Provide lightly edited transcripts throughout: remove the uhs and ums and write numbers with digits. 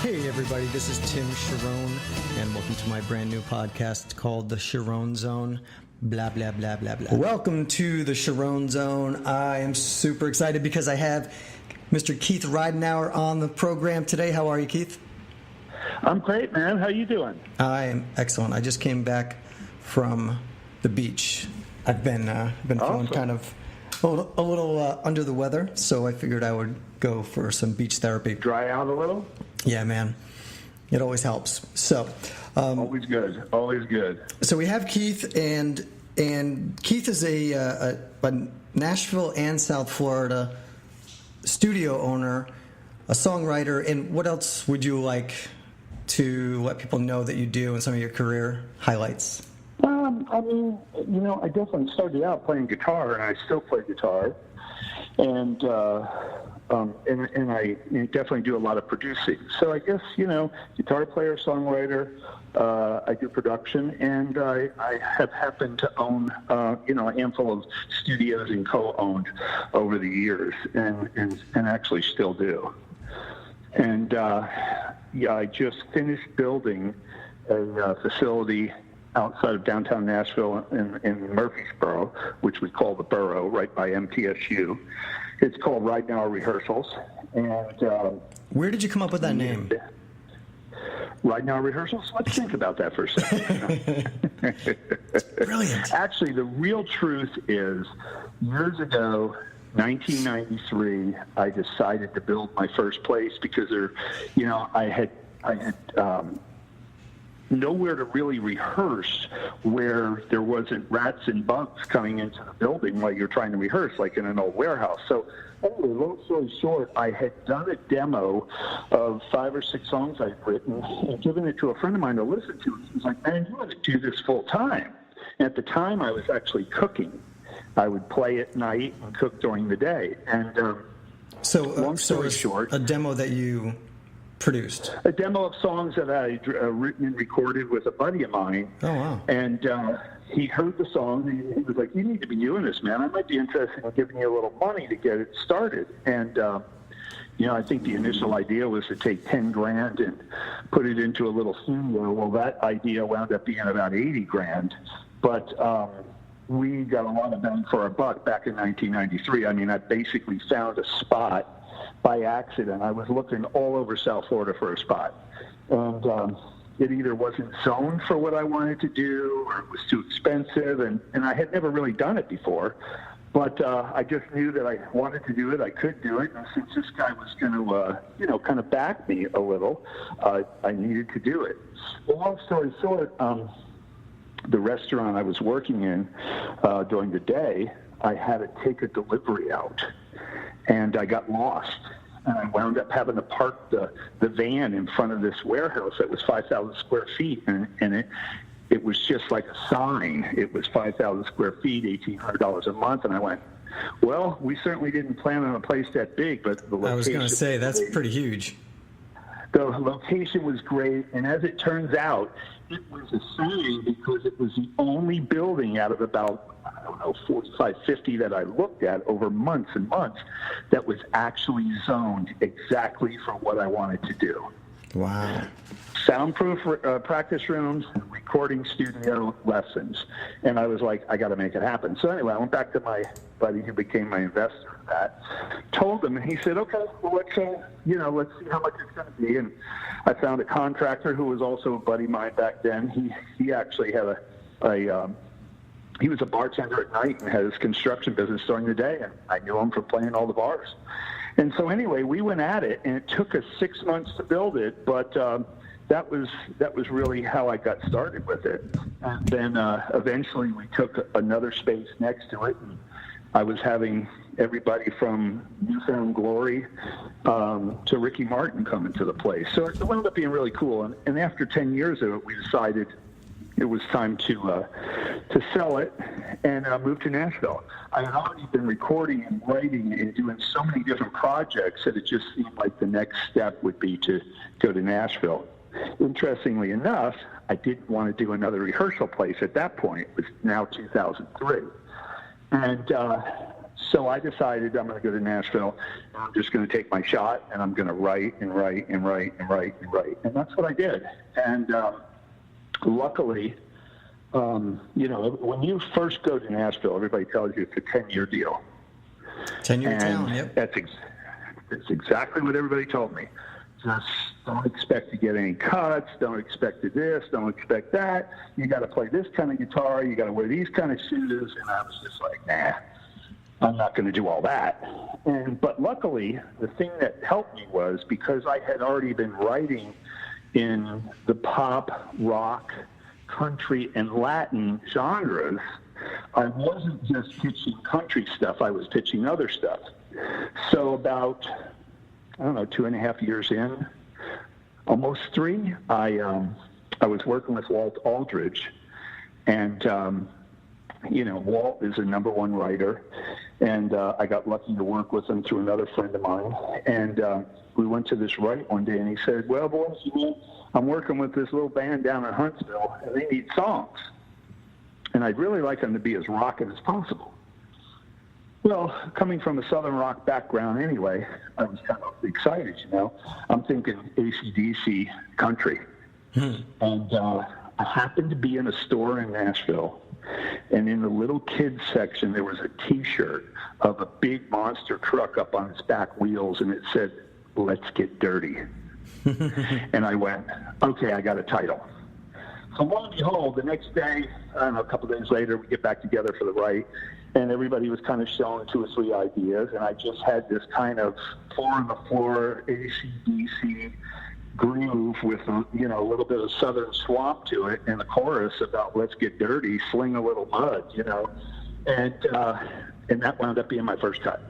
Hey everybody, this is Tim Charron, and welcome to my brand new podcast called The Charron Zone. Blah, blah, blah, blah, blah. Welcome to The Charron Zone. I am super excited because I have Mr. Keith Ridenour on the program today. How are you, Keith? I'm great, man. How you doing? I am excellent. I just came back from the beach. I've been feeling kind of a little under the weather, so I figured I would go for some beach therapy. Dry out a little? Yeah, man. It always helps. So, always good. Always good. So we have Keith, and Keith is a Nashville and South Florida studio owner, a songwriter. And what else would you like to let people know that you do and some of your career highlights? I definitely started out playing guitar, and I still play guitar, and I definitely do a lot of producing. So I guess, guitar player, songwriter, I do production, and I have happened to own, a handful of studios and co-owned over the years, and actually still do. And I just finished building a facility outside of downtown Nashville in Murfreesboro, which we call the Borough, right by MTSU. It's called Ridenour Rehearsals. And where did you come up with that name? Ridenour Rehearsals? Let's think about that for a second. Brilliant. Actually, the real truth is, years ago, 1993, I decided to build my first place because I had nowhere to really rehearse where there wasn't rats and bugs coming into the building while you're trying to rehearse, like in an old warehouse. So anyway, long story short, I had done a demo of 5 or 6 songs I'd written and given it to a friend of mine to listen to. He was like, man, you want to do this full time. And at the time, I was actually cooking. I would play at night and cook during the day. And long story short, a demo that you produced? A demo of songs that I had written and recorded with a buddy of mine. Oh, wow. And he heard the song, and he was like, you need to be doing this, man. I might be interested in giving you a little money to get it started. And, I think the initial idea was to take $10,000 and put it into a little studio. Well, that idea wound up being about $80,000. But we got a lot of bang for our buck back in 1993. I basically found a spot by accident. I was looking all over South Florida for a spot, and it either wasn't zoned for what I wanted to do, or it was too expensive, and I had never really done it before, but I just knew that I wanted to do it, I could do it, and since this guy was going to, kind of back me a little, I needed to do it. Well, long story short, the restaurant I was working in during the day, I had to take a delivery out, and I got lost, and I wound up having to park the van in front of this warehouse that was 5,000 square feet, and it was just like a sign. It was 5,000 square feet, $1,800 a month, and I went, well, we certainly didn't plan on a place that big, but the location... I was going to say, that's pretty huge. The location was great, and as it turns out, it was a sign because it was the only building out of about 45, 50 that I looked at over months and months that was actually zoned exactly for what I wanted to do. Wow. Soundproof practice rooms, recording studio lessons. And I was like, I got to make it happen. So anyway, I went back to my buddy who became my investor in that, told him, and he said, okay, well, let's see how much it's going to be. And I found a contractor who was also a buddy of mine back then. He actually had he was a bartender at night and had his construction business during the day, and I knew him from playing all the bars. And so anyway, we went at it, and it took us 6 months to build it, but that was really how I got started with it. And then eventually we took another space next to it, and I was having everybody from New Found Glory to Ricky Martin come into the place. So it wound up being really cool. And after 10 years of it, we decided it was time to sell it and move to Nashville. I had already been recording and writing and doing so many different projects that it just seemed like the next step would be to go to Nashville. Interestingly enough, I didn't want to do another rehearsal place at that point. It was now 2003. And So I decided I'm going to go to Nashville, and I'm just going to take my shot, and I'm going to write and write and write and write and write. And that's what I did. And luckily, when you first go to Nashville, everybody tells you it's a 10-year deal. 10-year town, yep. That's exactly what everybody told me. Just don't expect to get any cuts. Don't expect to this. Don't expect that. You got to play this kind of guitar. You got to wear these kind of shoes. And I was just like, nah, I'm not going to do all that. But luckily, the thing that helped me was because I had already been writing in the pop, rock, country, and Latin genres. I wasn't just pitching country stuff. I was pitching other stuff. So about, 2.5 years in, almost 3, I was working with Walt Aldridge, and Walt is a #1 writer, and I got lucky to work with him through another friend of mine, and we went to this write one day, and he said, well, boys, I'm working with this little band down in Huntsville, and they need songs, and I'd really like them to be as rockin' as possible. Well, coming from a Southern rock background anyway, I was kind of excited, I'm thinking AC/DC country. And I happened to be in a store in Nashville, and in the little kids section, there was a T-shirt of a big monster truck up on its back wheels, and it said, "Let's Get Dirty." And I went, okay, I got a title. So lo and behold, the next day, a couple of days later, we get back together for the write, and everybody was kind of showing 2 or 3 ideas, and I just had this kind of 4-on-the-floor AC/DC groove with a little bit of Southern swamp to it, and the chorus about "Let's Get Dirty, sling a little mud," and that wound up being my first cut.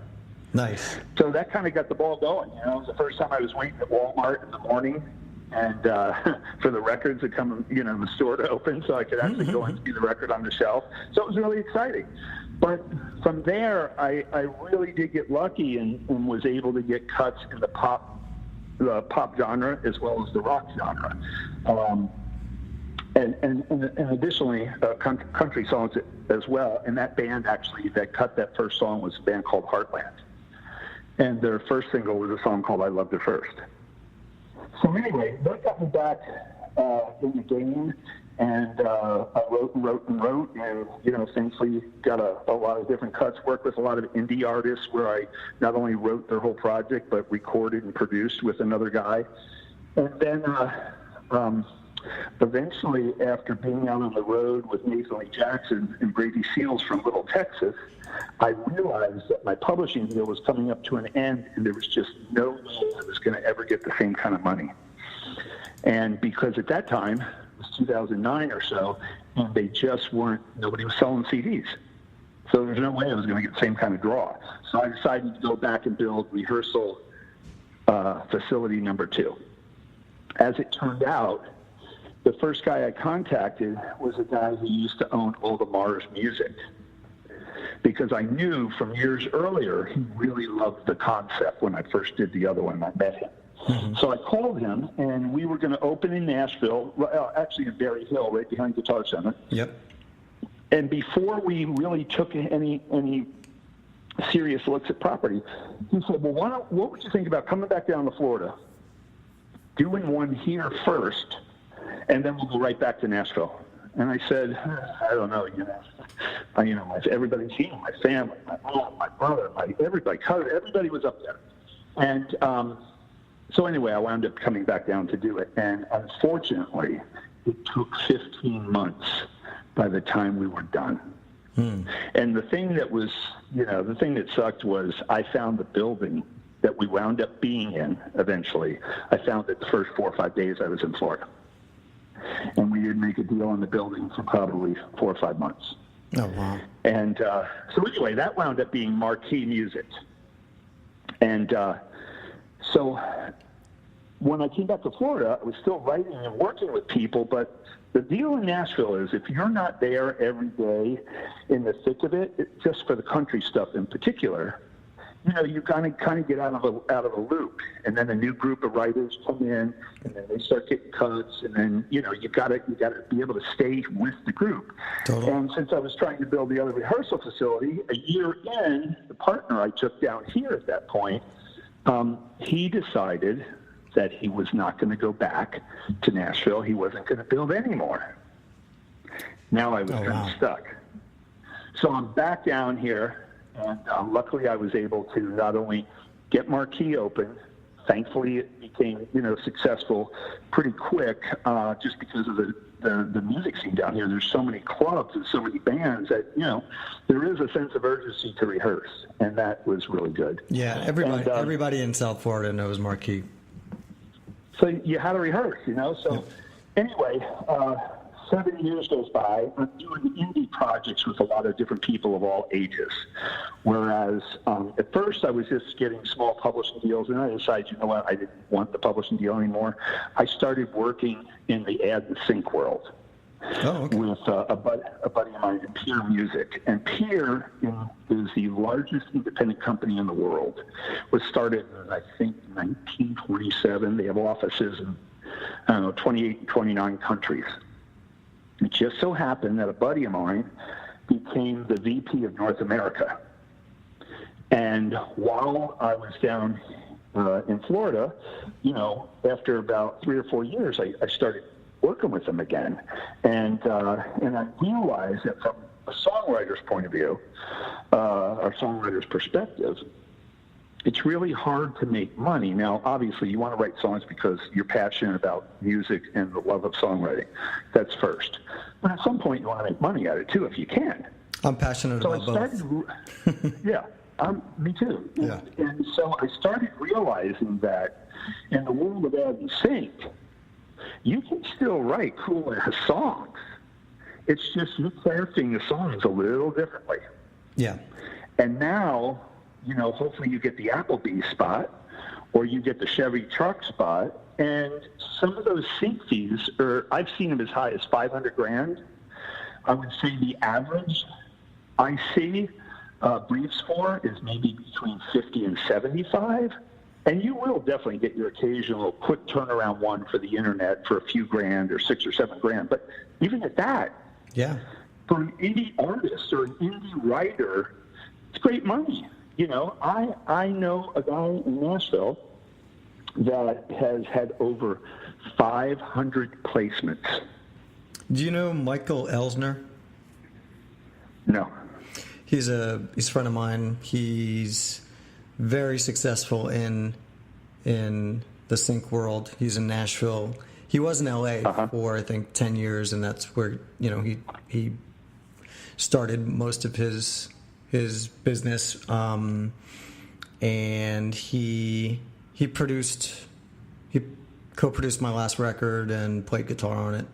Nice. So that kind of got the ball going. It was the first time I was waiting at Walmart in the morning, and for the records to come, the store to open, so I could actually go and see the record on the shelf. So it was really exciting. But from there, I really did get lucky and was able to get cuts in the pop genre as well as the rock genre, and additionally country songs as well. And that band actually that cut that first song was a band called Heartland, and their first single was a song called "I Loved Her First." So anyway, that got me back in the game, and I wrote, and thankfully got a lot of different cuts. Worked with a lot of indie artists where I not only wrote their whole project but recorded and produced with another guy. And then eventually, after being out on the road with Nathan Lee Jackson and Brady Seals from Little Texas, I realized that my publishing deal was coming up to an end, and there was just no way I was going to ever get the same kind of money. And because at that time, it was 2009 or so, and they just nobody was selling CDs. So there's no way I was going to get the same kind of draw. So I decided to go back and build rehearsal facility number 2. As it turned out, the first guy I contacted was a guy who used to own all the Mars music, because I knew from years earlier he really loved the concept when I first did the other one. I met him. Mm-hmm. So I called him, and we were going to open in Nashville, actually in Berry Hill, right behind Guitar Center. Yep. And before we really took any serious looks at property, he said, well, what would you think about coming back down to Florida, doing one here first, and then we'll go right back to Nashville? And I said, I don't know, everybody's here, my family, my mom, my brother, everybody was up there. And so anyway, I wound up coming back down to do it. And unfortunately, it took 15 months by the time we were done. And the thing that was, the thing that sucked was I found the building that we wound up being in eventually. I found it the first 4 or 5 days I was in Florida. And we didn't make a deal on the building for probably 4 or 5 months. Oh, wow. And so anyway, that wound up being Marquee Music. And so when I came back to Florida, I was still writing and working with people, but the deal in Nashville is if you're not there every day in the thick of it, just for the country stuff in particular, you kind of get out of a loop, and then a new group of writers come in, and then they start getting cuts, and then you got to be able to stay with the group. Totally. And since I was trying to build the other rehearsal facility, a year in, the partner I took down here at that point, he decided that he was not going to go back to Nashville. He wasn't going to build anymore. Now I was kind of stuck. So I'm back down here, and luckily I was able to not only get Marquee open, thankfully it became, successful pretty quick, just because of the music scene down here. There's so many clubs and so many bands that, there is a sense of urgency to rehearse, and that was really good. Yeah, everybody in South Florida knows Marquee. So you had to rehearse, So anyway, 7 years goes by. I'm doing indie projects with a lot of different people of all ages. Whereas at first I was just getting small publishing deals, and I decided, I didn't want the publishing deal anymore. I started working in the ad and sync world. Oh, okay. With a buddy of mine in Peer Music. And Peer is the largest independent company in the world. Was started in, I think, 1927. They have offices in, 28 and 29 countries. It just so happened that a buddy of mine became the VP of North America. And while I was down in Florida, after about 3 or 4 years, I started working with them again, and I realized that from a songwriter's point of view, or songwriter's perspective, it's really hard to make money. Now, obviously, you want to write songs because you're passionate about music and the love of songwriting. That's first. But at some point, you want to make money at it too, if you can. I'm passionate about both. Yeah, me too. Yeah. And so I started realizing that in the world of ad and sync, you can still write cool ass songs. It's just you're crafting the songs a little differently. Yeah. And now, hopefully you get the Applebee's spot, or you get the Chevy truck spot, and some of those sync fees I've seen them as high as $500,000. I would say the average I see briefs for is maybe between 50 and 75. And you will definitely get your occasional quick turnaround one for the internet for a few grand or $6 or $7 But even at that, for an indie artist or an indie writer, it's great money. I know a guy in Nashville that has had over 500 placements. Do you know Michael Elsner? No. He's a friend of mine. He's very successful in the sync world. He's in Nashville. He was in LA for I think 10 years, and that's where he started most of his business. And he co-produced my last record and played guitar on it.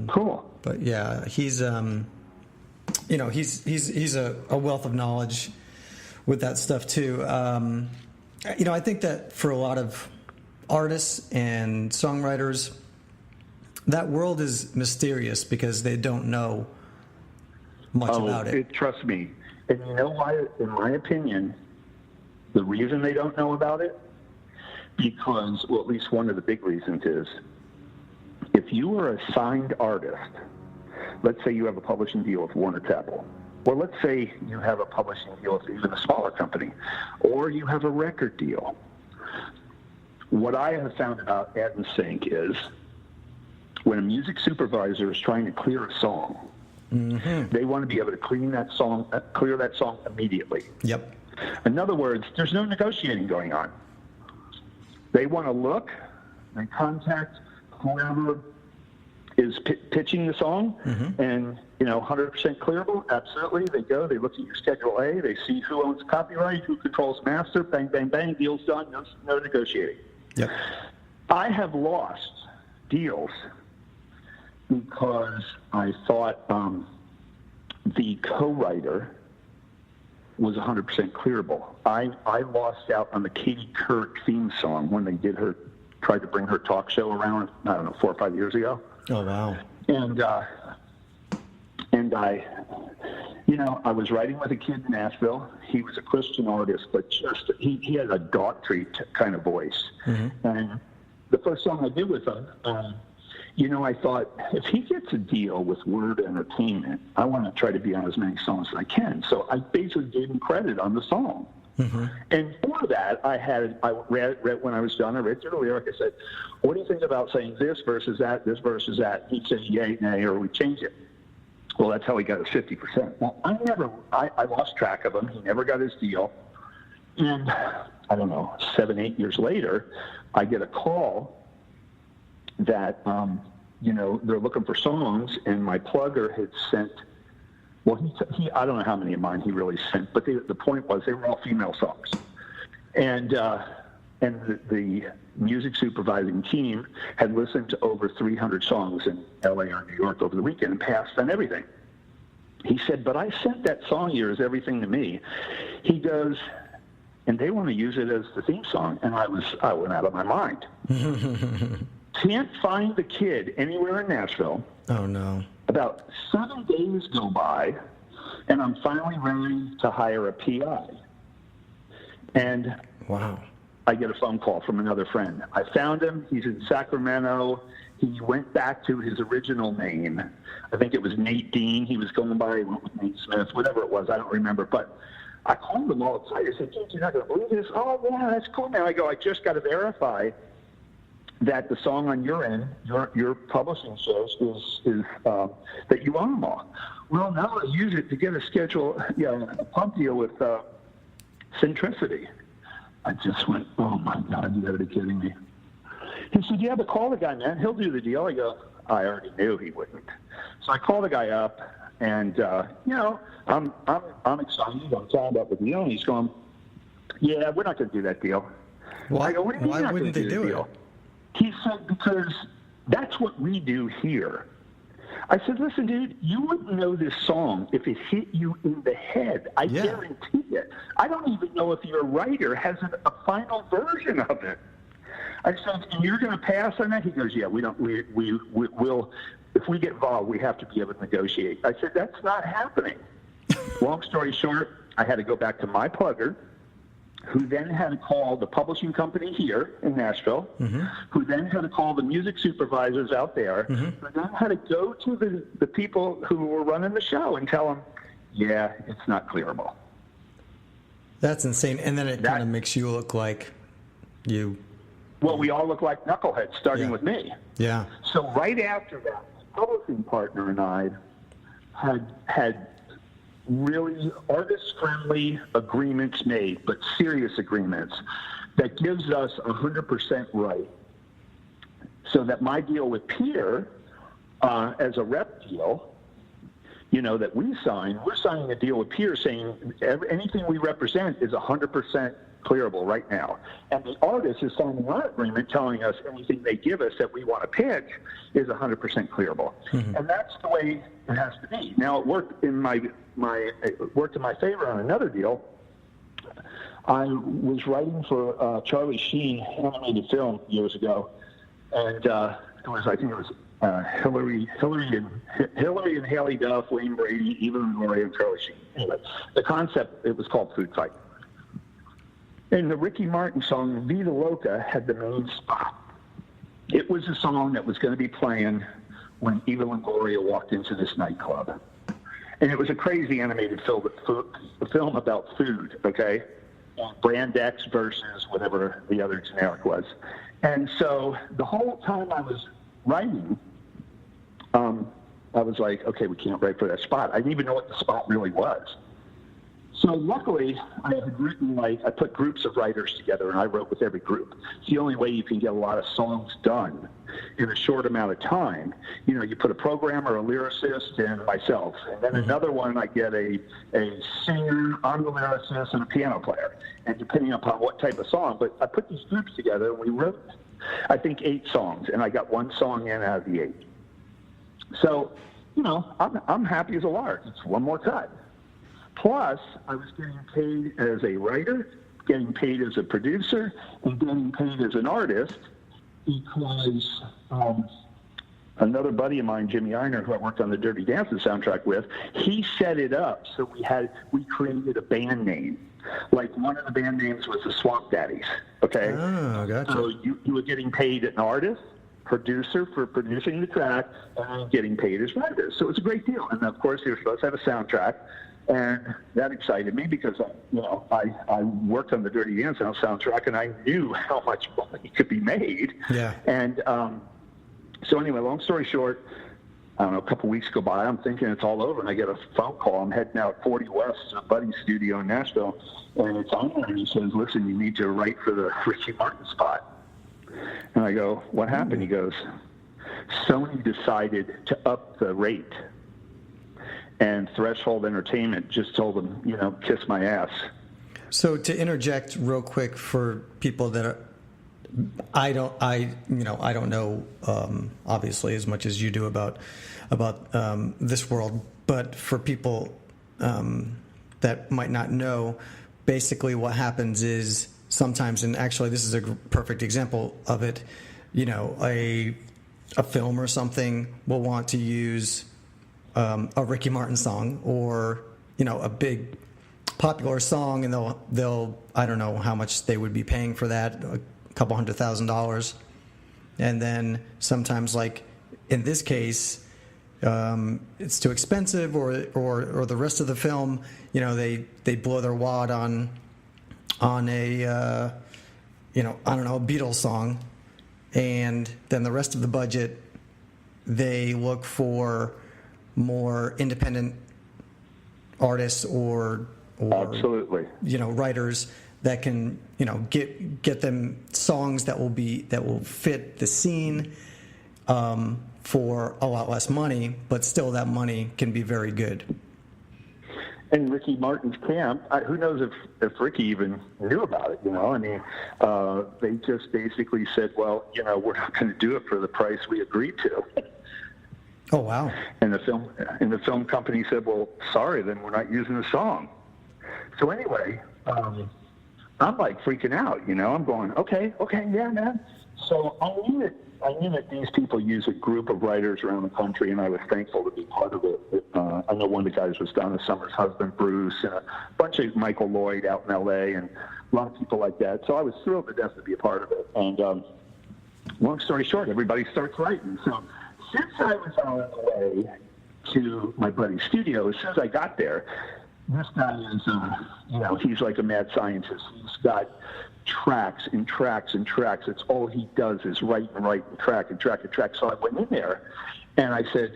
Cool. But yeah, he's a wealth of knowledge with that stuff too. I think that for a lot of artists and songwriters, that world is mysterious because they don't know much about it. Trust me. And you know why, in my opinion, the reason they don't know about it? Because, well, at least one of the big reasons is, if you are a signed artist, let's say you have a publishing deal with Warner Chappell, or let's say you have a publishing deal with even a smaller company, or you have a record deal. What I have found about ad and sync is when a music supervisor is trying to clear a song, they want to be able to clear that song immediately. Yep. In other words, there's no negotiating going on. They want to look, they contact whoever is pitching the song, and 100% clearable. Absolutely, they go. They look at your Schedule A. They see who owns copyright, who controls master. Bang, bang, bang. Deal's done. No negotiating. Yep. I have lost deals because I thought the co-writer was 100% clearable. I lost out on the Katie Couric theme song when they tried to bring her talk show around, 4 or 5 years ago. Oh, wow. And I was writing with a kid in Nashville. He was a Christian artist, but he had a Daughtry kind of voice. Mm-hmm. And the first song I did with him, I thought, if he gets a deal with Word Entertainment, I want to try to be on as many songs as I can. So I basically gave him credit on the song. Mm-hmm. And for that, I read when I was done, I read through the lyric. I said, what do you think about saying this versus that, this versus that? He'd say, yay, nay, or we change it. Well, that's how he got his 50%. Well, I lost track of him. He never got his deal. And I don't know, 7, 8 years later, I get a call that, they're looking for songs, and my plugger had sent, he I don't know how many of mine he really sent, but the point was they were all female songs. And the music supervising team had listened to over 300 songs in L.A. or New York over the weekend and passed on everything. He said, but I sent that song yours, Everything to Me. He goes, and they want to use it as the theme song. And I went out of my mind. Can't find the kid anywhere in Nashville. Oh, no. About 7 days go by, and I'm finally ready to hire a PI. And wow. I get a phone call from another friend. I found him. He's in Sacramento. He went back to his original name. I think it was Nate Dean. He was going by, he went with Nate Smith, whatever it was. I don't remember. But I called him all excited. I said, dude, you're not going to believe this. Oh, yeah, that's cool, man. I go, I just got to verify that the song on your end, your publishing says is that you own them all. Well, now I use it to get a schedule, a pump deal with Centricity. I just went, oh my God, you gotta be kidding me. He said, yeah, but call the guy, man. He'll do the deal. I go, I already knew he wouldn't. So I call the guy up, and I'm excited. I'm talking about the deal, and he's going, yeah, we're not going to do that deal. Why? I go, what do you mean Why wouldn't they do it? He said, because that's what we do here. I said, listen, dude, you wouldn't know this song if it hit you in the head. I guarantee it. I don't even know if your writer has a final version of it. I said, and you're going to pass on that? He goes, yeah, we'll, if we get involved, we have to be able to negotiate. I said, that's not happening. Long story short, I had to go back to my plugger, who then had to call the publishing company here in Nashville, mm-hmm. who then had to call the music supervisors out there, mm-hmm. who then had to go to the people who were running the show and tell them, yeah, it's not clearable. That's insane. And then it kind of makes you look like you... Well, we all look like knuckleheads, starting with me. Yeah. So right after that, my publishing partner and I had really artist-friendly agreements made, but serious agreements that gives us 100% right. So that my deal with Peter, as a rep deal, that we sign, we're signing a deal with Peter saying anything we represent is 100% clearable right now. And the artist is signing our agreement telling us anything they give us that we want to pitch is 100% clearable. Mm-hmm. And that's the way it has to be. Now, it worked in my favor on another deal. I was writing for Charlie Sheen animated film years ago, and I think it was Hillary and Haley Duff, Wayne Brady, Eva Longoria, and Charlie Sheen. Anyway, the concept, it was called Food Fight. And the Ricky Martin song, Vida Loca, had the main spot. It was a song that was going to be playing when Eva Longoria walked into this nightclub. And it was a crazy animated film about food, okay? Brand X versus whatever the other generic was. And so the whole time I was writing, I was like, okay, we can't write for that spot. I didn't even know what the spot really was. So luckily, I had written, I put groups of writers together, and I wrote with every group. It's the only way you can get a lot of songs done in a short amount of time. You put a programmer, a lyricist, and myself. And then another one, I get a singer, I'm the lyricist, and a piano player. And depending upon what type of song. But I put these groups together, and we wrote, I think, 8 songs. And I got 1 song in out of the 8. So, I'm happy as a lark. It's one more cut. Plus, I was getting paid as a writer, getting paid as a producer, and getting paid as an artist because another buddy of mine, Jimmy Einer, who I worked on the Dirty Dancing soundtrack with, he set it up so we created a band name. Like one of the band names was the Swamp Daddies. Okay. Oh, gotcha. So you were getting paid an artist, producer for producing the track, and getting paid as writers. So it was a great deal. And of course, they were supposed to have a soundtrack, and that excited me because I worked on the Dirty Dancing soundtrack, and I knew how much money could be made. Yeah. And so anyway, long story short, I don't know, a couple weeks go by, I'm thinking it's all over, and I get a phone call. I'm heading out 40 West to a buddy's studio in Nashville, and it's on there, and he says, listen, you need to write for the Ricky Martin spot. And I go, what happened? He goes, Sony decided to up the rate, and Threshold Entertainment just told them, kiss my ass. So to interject real quick for people that I don't know obviously as much as you do about this world, but for people that might not know, basically what happens is sometimes, and actually this is a perfect example of it, a film or something will want to use a Ricky Martin song or a big popular song, and they'll I don't know how much they would be paying for that, a couple $100,000, and then sometimes, like in this case, it's too expensive, or the rest of the film, they blow their wad on a I don't know, a Beatles song, and then the rest of the budget they look for more independent artists or absolutely, writers that can get them songs that will fit the scene for a lot less money, but still that money can be very good. And Ricky Martin's camp, who knows if Ricky even knew about it, I mean, they just basically said, well, we're not going to do it for the price we agreed to. Oh, wow. And the film company said, well, sorry, then we're not using the song. So anyway, I'm like freaking out, I'm going, okay, yeah, man. So I knew that these people use a group of writers around the country, and I was thankful to be part of it. I know one of the guys was Donna Summer's husband, Bruce, and a bunch of Michael Lloyd out in L.A., and a lot of people like that. So I was thrilled to death to be a part of it. And long story short, everybody starts writing. So since I was on the way to my buddy's studio, as soon as I got there, this guy is, he's like a mad scientist. He's got tracks and tracks and tracks. It's all he does is write and track and track and track. So I went in there and I said,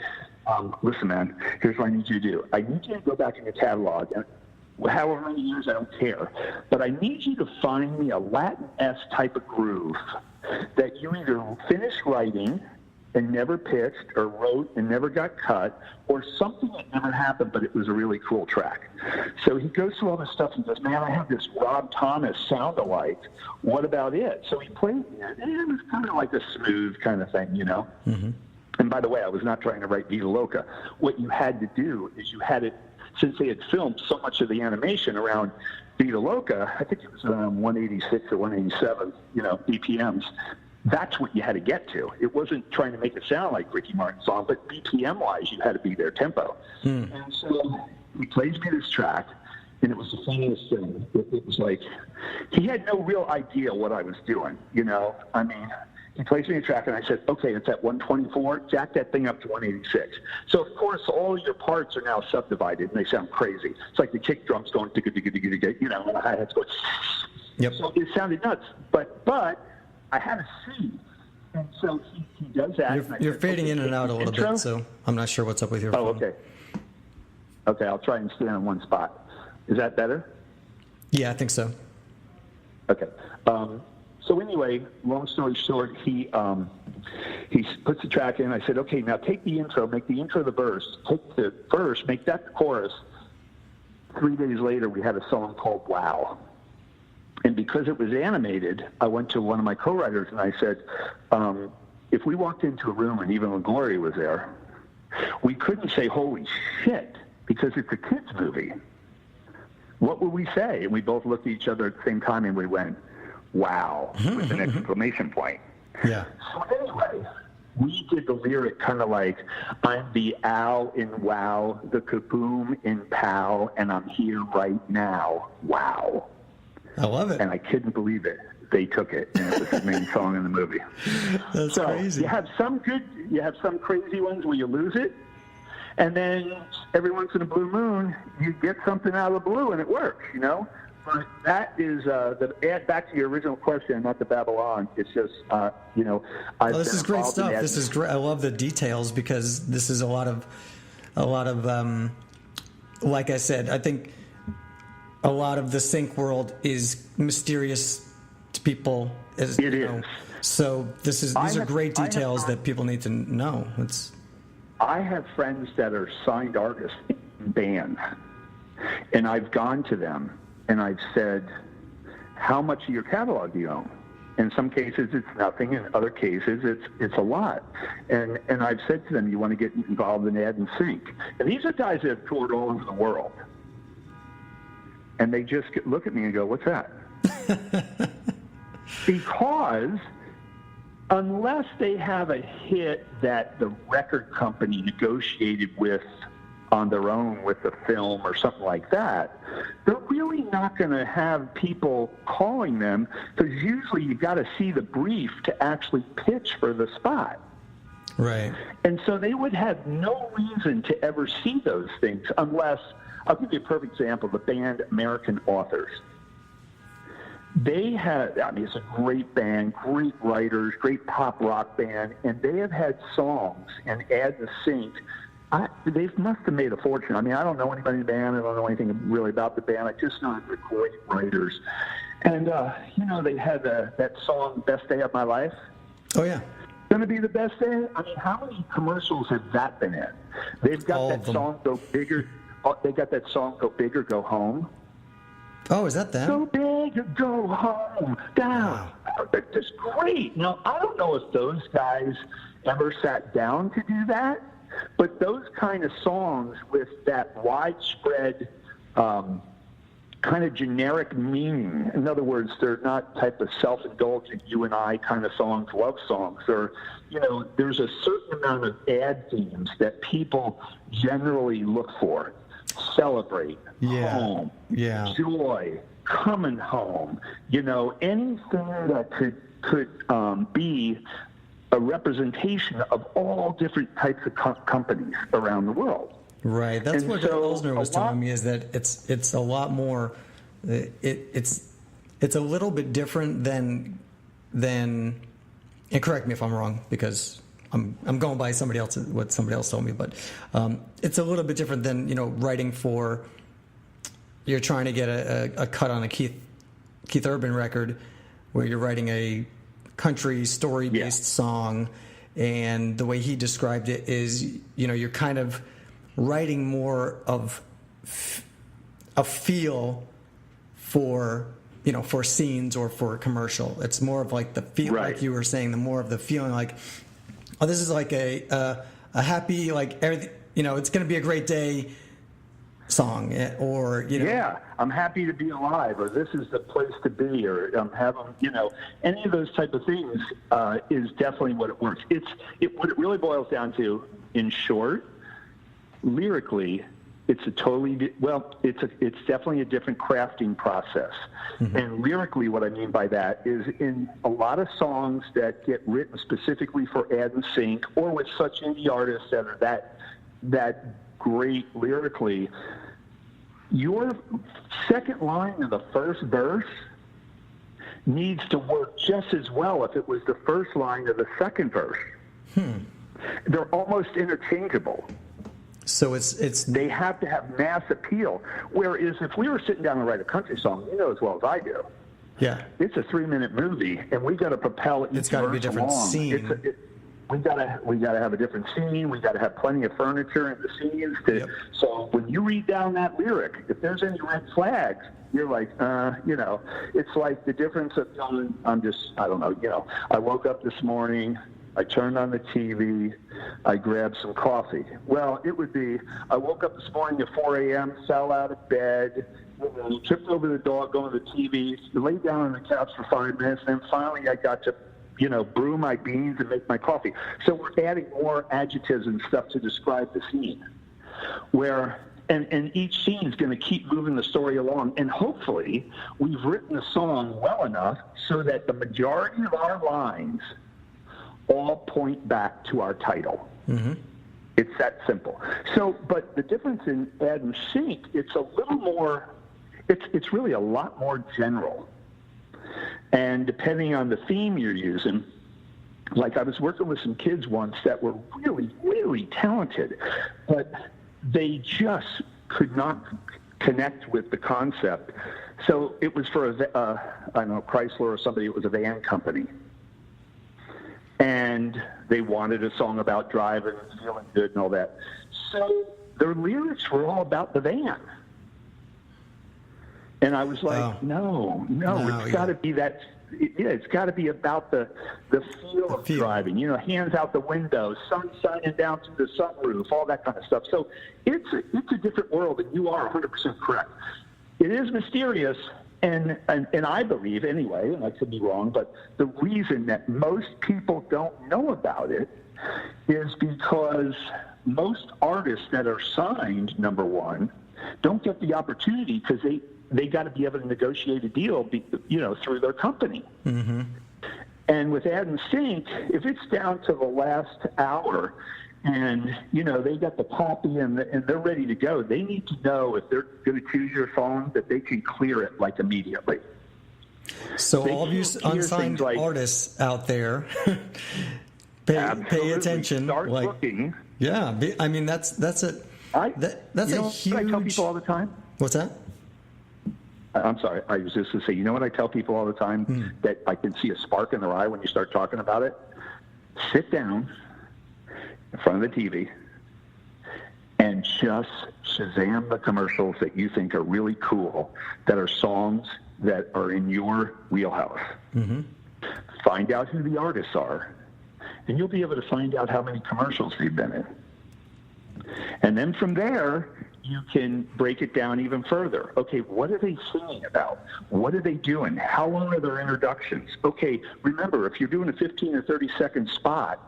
listen, man, here's what I need you to do. I need you to go back in the catalog, and however many years, I don't care, but I need you to find me a Latin-esque type of groove that you either finished writing and never pitched, or wrote and never got cut, or something that never happened, but it was a really cool track. So he goes through all this stuff and goes, man, I have this Rob Thomas sound-alike. What about it? So he played it, and it was kind of like a smooth kind of thing, Mm-hmm. And by the way, I was not trying to write Vida Loca. What you had to do is you had it, since they had filmed so much of the animation around Vida Loca, I think it was around 186 or 187, BPMs. That's what you had to get to. It wasn't trying to make it sound like Ricky Martin's song, but BPM-wise, you had to be their tempo. And so he plays me this track, and it was the funniest thing. It was like he had no real idea what I was doing, I mean, he plays me a track, and I said, okay, it's at 124. Jack that thing up to 186. So, of course, all your parts are now subdivided, and they sound crazy. It's like the kick drums going, digga, digga, digga, digga, and the hi-hats going, Yep. So it sounded nuts. But I had a C, and so he does that. You're fading in and out a little bit, so I'm not sure what's up with your phone. Oh, okay. Okay, I'll try and stay on one spot. Is that better? Yeah, I think so. Okay. So anyway, long story short, he puts the track in. I said, okay, now take the intro, make the intro the verse. Take the verse, make that the chorus. 3 days later, we had a song called Wow. And because it was animated, I went to one of my co-writers and I said, if we walked into a room and even when Gloria was there, we couldn't say, holy shit, because it's a kid's movie. What would we say? And we both looked at each other at the same time and we went, wow, with an exclamation point. Yeah. So anyway, we did the lyric kind of like, I'm the owl in wow, the kaboom in pow, and I'm here right now. Wow. I love it. And I couldn't believe it. They took it, and it was the main song in the movie. That's so crazy. You have some crazy ones where you lose it, and then every once in a blue moon, you get something out of the blue, and it works, you know? But that is, back to your original question, not the Babylon. It's just, you know, this is great stuff. This is great. I love the details because this is a lot of, like I said, I think a lot of the sync world is mysterious to people. It is. So these are great details that people need to know. I have friends that are signed artists in bands, and I've gone to them and I've said, how much of your catalog do you own? In some cases it's nothing, in other cases it's a lot. And I've said to them, you want to get involved in Ad and Sync? And these are guys that have toured all over the world. And they just look at me and go, what's that? Because unless they have a hit that the record company negotiated with on their own with the film or something like that, they're really not going to have people calling them, because usually you've got to see the brief to actually pitch for the spot. Right. And so they would have no reason to ever see those things unless, I'll give you a perfect example, the band American Authors. They had, it's a great band, great writers, great pop rock band, and they have had songs and Ad and Sync. They must have made a fortune. I mean, I don't know anybody in the band. I don't know anything really about the band. I just know they're great writers. And, you know, they had that song, Best Day of My Life. Oh, yeah. Going to be the best day. I mean, how many commercials have that been in? They've got that song, Go Bigger. They got that song, Go Bigger, Go Home. Oh, is that them? Go big or go home, down. Wow. That's great. Now, I don't know if those guys ever sat down to do that, but those kind of songs with that widespread kind of generic meaning. In other words, they're not type of self-indulgent you and I kind of songs, love songs. Or, you know, there's a certain amount of ad themes that people generally look for. Celebrate, home, joy, coming home. You know, anything that could be a representation of all different types of companies around the world. Right. That's what Elsner was telling me, is that it's a lot more. It's a little bit different than. And correct me if I'm wrong, because I'm going by what somebody else told me, but it's a little bit different than, you know, writing for. You're trying to get a cut on a Keith Urban record, where you're writing a country story-based song, and the way he described it is, you know, you're kind of writing more of a feel for, you know, for scenes or for a commercial. It's more of like the feel, like you were saying, the more of the feeling like, oh, this is like a happy, like, everything, you know, it's going to be a great day song, or, you know. Yeah, I'm happy to be alive, or this is the place to be, or I'm having, you know, any of those type of things is definitely what it works. What it really boils down to, in short, lyrically, it's it's definitely a different crafting process. Mm-hmm. And lyrically, what I mean by that is, in a lot of songs that get written specifically for Ad and Sync, or with such indie artists that are that great lyrically, your second line of the first verse needs to work just as well if it was the first line of the second verse. They're almost interchangeable. So they have to have mass appeal. Whereas if we were sitting down to write a country song, you know as well as I do. Yeah, it's a 3-minute movie, and we got to propel it. It's got to be a different scene. We got to have a different scene. We got to have plenty of furniture in the scenes. So when you read down that lyric, if there's any red flags, you're like, you know, it's like the difference of going, I don't know, you know, I woke up this morning, I turned on the TV, I grabbed some coffee. Well, it would be, I woke up this morning at 4 a.m., fell out of bed, tripped over the dog, going to the TV, laid down on the couch for 5 minutes, and then finally I got to, brew my beans and make my coffee. So we're adding more adjectives and stuff to describe the scene. And each scene is going to keep moving the story along. And hopefully we've written the song well enough so that the majority of our lines all point back to our title. Mm-hmm. It's that simple. So, but the difference in Add and Sync, it's a little more, it's really a lot more general. And depending on the theme you're using, like I was working with some kids once that were really, really talented, but they just could not connect with the concept. So it was for I don't know, Chrysler or somebody, it was a van company. And they wanted a song about driving and feeling good and all that. So their lyrics were all about the van. And I was like, no, it's got to be that. It's got to be about the feel of driving. Hands out the window, sun shining down through the sunroof, all that kind of stuff. So it's a different world, and you are 100% correct. It is mysterious, and I believe anyway, and I could be wrong, but the reason that most people don't know about it is because most artists that are signed, number one, don't get the opportunity because they got to be able to negotiate a deal, through their company. Mm-hmm. And with Add and Sync, if it's down to the last hour and, they got the copy and they're ready to go, they need to know if they're going to choose your song that they can clear it, immediately. So all of you unsigned artists out there, pay attention. Start looking. Yeah, I mean, that's a huge... I tell people all the time? What's that? I'm sorry. I was just going to say, you know what I tell people all the time? That I can see a spark in their eye when you start talking about it? Sit down in front of the TV and just Shazam the commercials that you think are really cool, that are songs that are in your wheelhouse. Mm-hmm. Find out who the artists are, and you'll be able to find out how many commercials they've been in. And then from there, you can break it down even further. Okay, what are they singing about? What are they doing? How long are their introductions? Okay, remember, if you're doing a 15 or 30-second spot,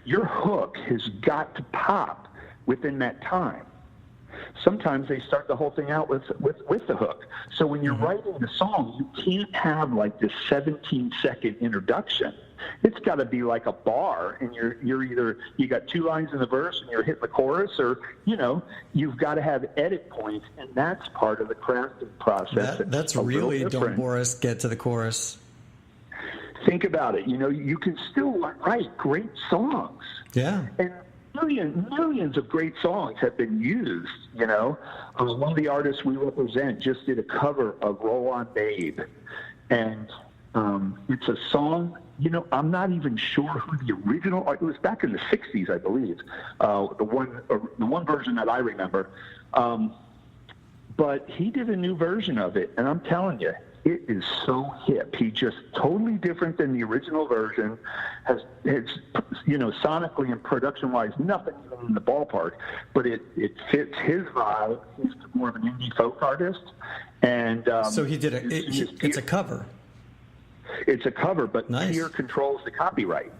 your hook has got to pop within that time. Sometimes they start the whole thing out with the hook. So when you're writing the song, you can't have this 17-second introduction. It's got to be like a bar, and you're either you got two lines in the verse and you're hitting the chorus, or you've got to have edit points, and that's part of the crafting process. That's really don't Boris get to the chorus. Think about it. You can still write great songs. Yeah. And millions of great songs have been used. One of the artists we represent just did a cover of "Roll On, Babe," and it's a song. I'm not even sure who the original. It was back in the '60s, I believe. The one version that I remember. But he did a new version of it, and I'm telling you, it is so hip. He just totally different than the original version. Has sonically and production-wise, nothing even in the ballpark. But it fits his vibe. He's more of an indie folk artist, and so he did it's a cover. It's a cover, but nice. Pierre controls the copyright,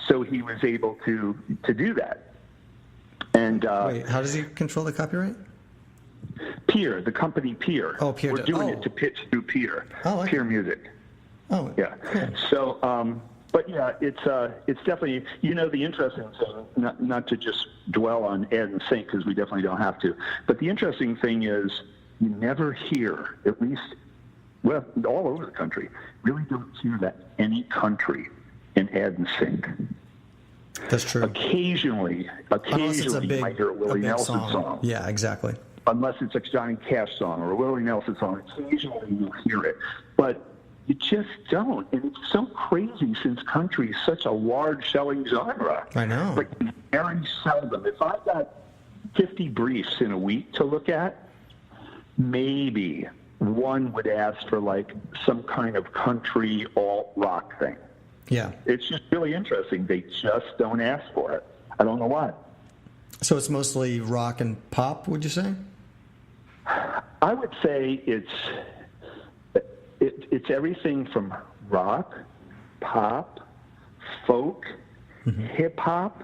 so he was able to do that. And wait, how does he control the copyright? Pierre, the company Pierre. Oh, Pierre. We're doing it to pitch through Pierre. Pierre Music. Oh, yeah. Cool. So, but yeah, it's definitely the interesting thing. Not to just dwell on Add and Sync, because we definitely don't have to. But the interesting thing is you never hear, at least, well, all over the country, really don't hear that any country in Add and Sync. That's true. Occasionally, you might hear a Willie Nelson song. Yeah, exactly. Unless it's a Johnny Cash song or a Willie Nelson song. Occasionally you'll hear it. But you just don't. And it's so crazy since country is such a large selling genre. I know. But you very seldom. If I got 50 briefs in a week to look at, maybe one would ask for some kind of country alt rock thing. Yeah. It's just really interesting. They just don't ask for it. I don't know why. So it's mostly rock and pop, would you say? I would say it's everything from rock, pop, folk, hip hop,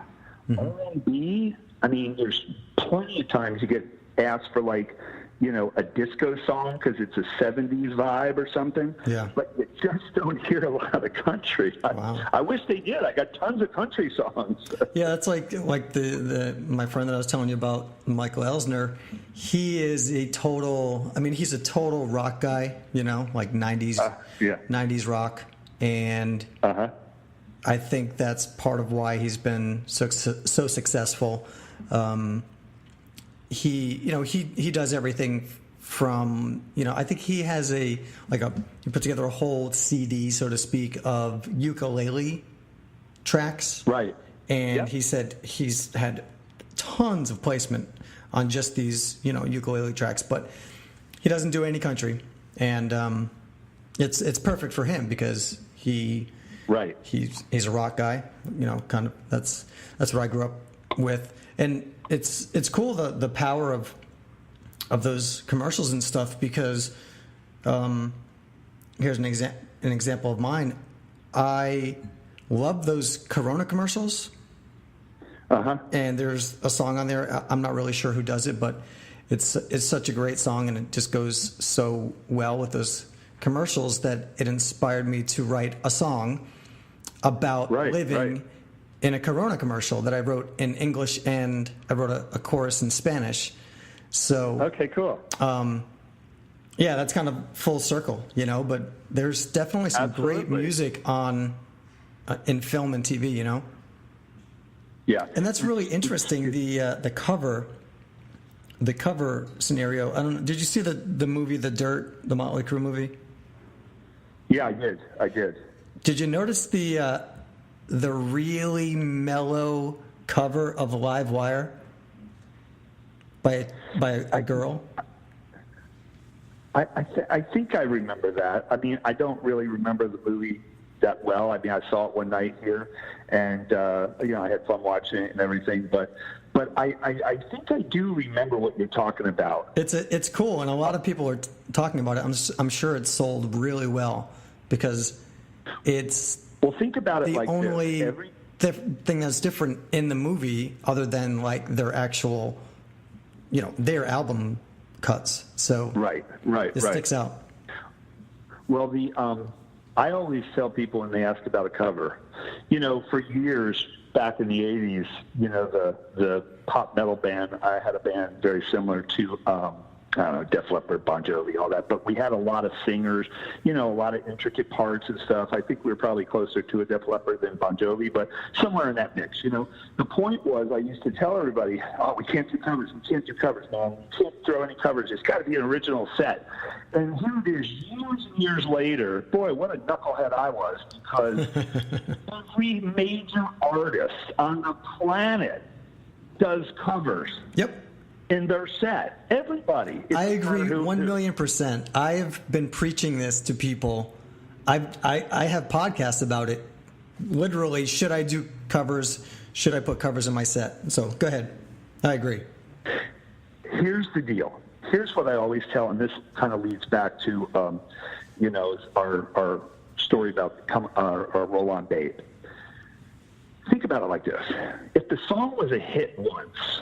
R&B. I mean, there's plenty of times you get asked for like, you know, a disco song because it's a 70s vibe or something. Yeah. But you just don't hear a lot of country. Wow. I wish they did. I got tons of country songs. Yeah, that's like the my friend that I was telling you about, Michael Elsner. He is he's a total rock guy, you know, like 90s rock. And I think that's part of why he's been so successful. He does everything from, you know, I think he has he put together a whole CD, so to speak, of ukulele tracks. Right. And he said he's had tons of placement on just these, you know, ukulele tracks, but he doesn't do any country. And it's perfect for him because he's a rock guy, you know, kind of that's what I grew up with. And it's cool the power of those commercials and stuff, because here's an example of mine. I love those Corona commercials. And there's a song on there. I'm not really sure who does it, but it's such a great song, and it just goes so well with those commercials that it inspired me to write a song about living in a Corona commercial that I wrote in English, and I wrote a chorus in Spanish. So okay, cool. Yeah, that's kind of full circle, you know. But there's definitely some great music on in film and TV, you know. Yeah, and that's really interesting. The cover scenario. I don't know. Did you see the movie The Dirt, the Motley Crue movie? Yeah, I did. Did you notice the really mellow cover of Live Wire by a girl? I think I remember that. I mean, I don't really remember the movie that well. I mean, I saw it one night here, and you know, I had fun watching it and everything. But I think I do remember what you're talking about. It's cool, and a lot of people are talking about it. I'm sure it's sold really well because it's think about it like the only thing that's different in the movie, other than like their actual, you know, their album cuts. So it sticks out. Well, I always tell people when they ask about a cover, you know, for years back in the 80s, you know, the pop metal band, I had a band very similar to, I don't know, Def Leppard, Bon Jovi, all that, but we had a lot of singers, you know, a lot of intricate parts and stuff. I think we were probably closer to a Def Leppard than Bon Jovi, but somewhere in that mix, you know. The point was, I used to tell everybody, oh, we can't do covers, man. We can't throw any covers. It's got to be an original set. And here it is, years and years later. Boy, what a knucklehead I was, because every major artist on the planet does covers. Yep. In their set. Everybody. I agree 1,000,000%. I have been preaching this to people. I have podcasts about it. Literally, should I do covers? Should I put covers in my set? So go ahead. I agree. Here's the deal. Here's what I always tell, and this kind of leads back to, you know, our story about our roll-on babe. Think about it like this. If the song was a hit once,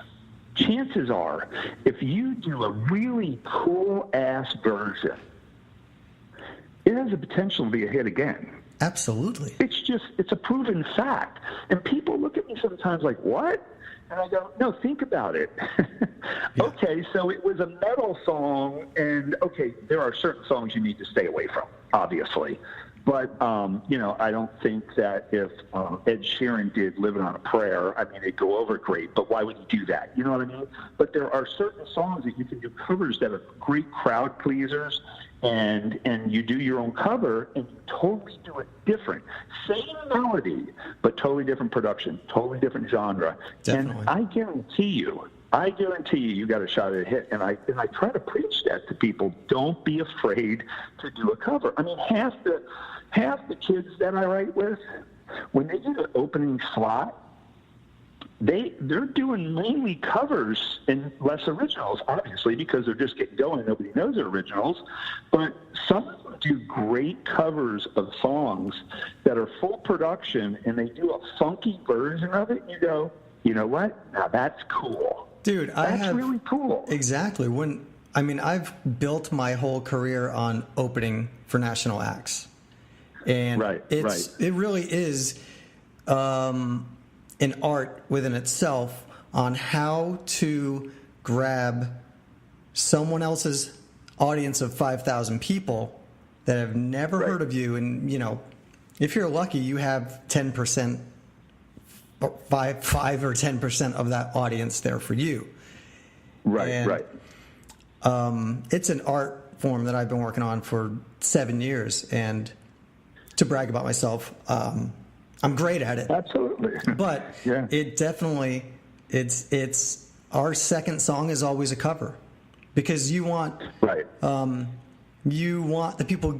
chances are, if you do a really cool-ass version, it has the potential to be a hit again. Absolutely. It's a proven fact. And people look at me sometimes like, what? And I go, no, think about it. Yeah. Okay, so it was a metal song, and, okay, there are certain songs you need to stay away from, obviously. But, you know, I don't think that if Ed Sheeran did Living on a Prayer, I mean, it'd go over great, but why would you do that? You know what I mean? But there are certain songs that you can do covers that are great crowd pleasers, and you do your own cover, and you totally do it different. Same melody, but totally different production, totally different genre. Definitely. And I guarantee you got a shot at a hit. And I try to preach that to people. Don't be afraid to do a cover. I mean, half the kids that I write with, when they get an opening slot, they're doing mainly covers and less originals, obviously, because they're just getting going. Nobody knows their originals. But some of them do great covers of songs that are full production, and they do a funky version of it. You go, you know what? Now that's cool. Dude, that's really cool. Exactly. I've built my whole career on opening for national acts. And it really is an art within itself on how to grab someone else's audience of 5,000 people that have never heard of you. And, if you're lucky, you have 10%, 5 or 10% of that audience there for you. Right. It's an art form that I've been working on for 7 years. And to brag about myself, I'm great at it. Absolutely. But it definitely, it's our second song is always a cover, because you want the people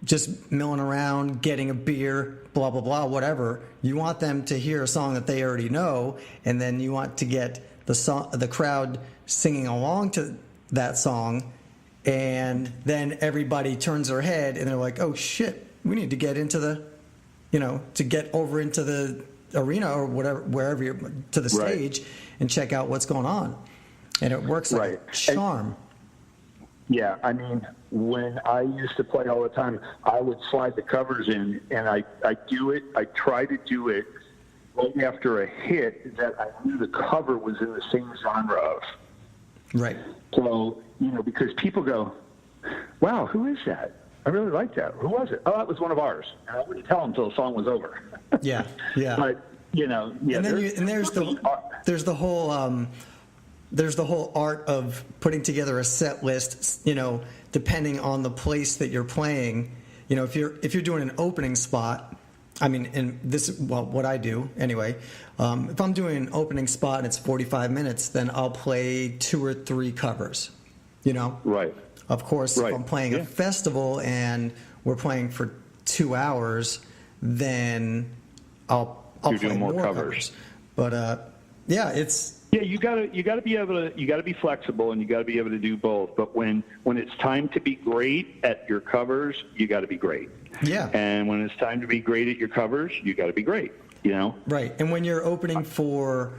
just milling around, getting a beer, blah, blah, blah, whatever. You want them to hear a song that they already know, and then you want to get the crowd singing along to that song, and then everybody turns their head and they're like, oh shit, we need to get into the, to get over into the arena or whatever, wherever you're, to the stage and check out what's going on. And it works like a charm. Yeah, when I used to play all the time, I would slide the covers in, and I try to do it right after a hit that I knew the cover was in the same genre of. Right. So, because people go, wow, who is that? I really like that. Who was it? Oh, that was one of ours. And I wouldn't tell them until the song was over. Yeah. But, And then there's the whole art of putting together a set list, depending on the place that you're playing. If you're doing an opening spot, and what I do anyway, if I'm doing an opening spot and it's 45 minutes, then I'll play 2 or 3 covers, Right. Of course, if I'm playing a festival and we're playing for 2 hours, then I'll play more covers. But it's you gotta be flexible, and you gotta be able to do both. But when it's time to be great at your covers, you gotta be great. Yeah. And when it's time to be great at your covers, you gotta be great. Right. And when you're opening for